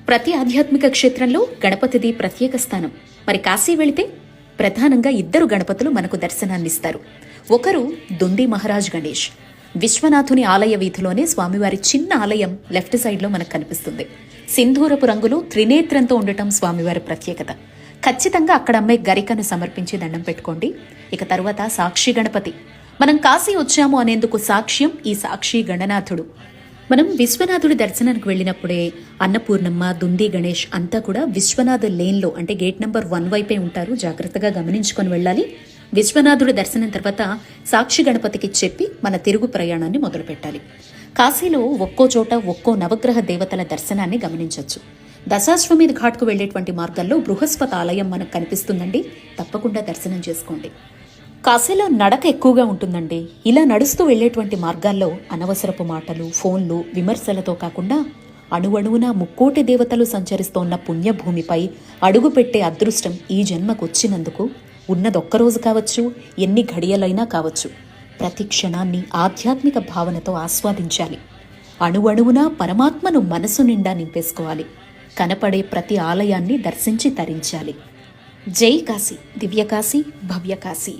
ప్రతి ఆధ్యాత్మిక క్షేత్రంలో గణపతిది ప్రత్యేక స్థానం. మరి కాశీ వెళితే ప్రధానంగా ఇద్దరు గణపతులు మనకు దర్శనాన్నిస్తారు. ఒకరు దుండి మహారాజ్ గణేష్. విశ్వనాథుని ఆలయ వీధిలోనే స్వామివారి చిన్న ఆలయం లెఫ్ట్ సైడ్లో మనకు కనిపిస్తుంది. సింధూరపు రంగులో త్రినేత్రంతో ఉండటం స్వామివారి ప్రత్యేకత. ఖచ్చితంగా అక్కడ అమ్మే గరికను సమర్పించి దండం పెట్టుకోండి. ఇక తరువాత సాక్షి గణపతి. మనం కాశీ వచ్చాము అనేందుకు సాక్ష్యం ఈ సాక్షి గణనాథుడు. మనం విశ్వనాథుడి దర్శనానికి వెళ్ళినప్పుడే అన్నపూర్ణమ్మ, దుండి గణేష్ అంతా కూడా విశ్వనాథ లేన్లో అంటే గేట్ నెంబర్ 1 వైపే ఉంటారు. జాగ్రత్తగా గమనించుకొని వెళ్ళాలి. విశ్వనాథుడి దర్శనం తర్వాత సాక్షి గణపతికి చెప్పి మన తిరుగు ప్రయాణాన్ని మొదలు పెట్టాలి. కాశీలో ఒక్కో చోట ఒక్కో నవగ్రహ దేవతల దర్శనాన్ని గమనించవచ్చు. దశాశ్వమేధ ఘాట్కు వెళ్లేటువంటి మార్గాల్లో బృహస్పతి ఆలయం మనకు కనిపిస్తుందండి. తప్పకుండా దర్శనం చేసుకోండి. కాశీలో నడక ఎక్కువగా ఉంటుందండి. ఇలా నడుస్తూ వెళ్లేటువంటి మార్గాల్లో అనవసరపు మాటలు, ఫోన్లు, విమర్శలతో కాకుండా అణువణువున ముక్కోటి దేవతలు సంచరిస్తోన్న పుణ్యభూమిపై అడుగుపెట్టే అదృష్టం ఈ జన్మకొచ్చినందుకు ఉన్నదొక్కరోజు కావచ్చు, ఎన్ని ఘడియలైనా కావచ్చు, ప్రతి క్షణాన్ని ఆధ్యాత్మిక భావనతో ఆస్వాదించాలి. అణువణువున పరమాత్మను మనసు నిండా నింపేసుకోవాలి. కనపడే ప్రతి ఆలయాన్ని దర్శించి తరించాలి. జై కాశీ, దివ్యకాశీ, భవ్యకాశీ.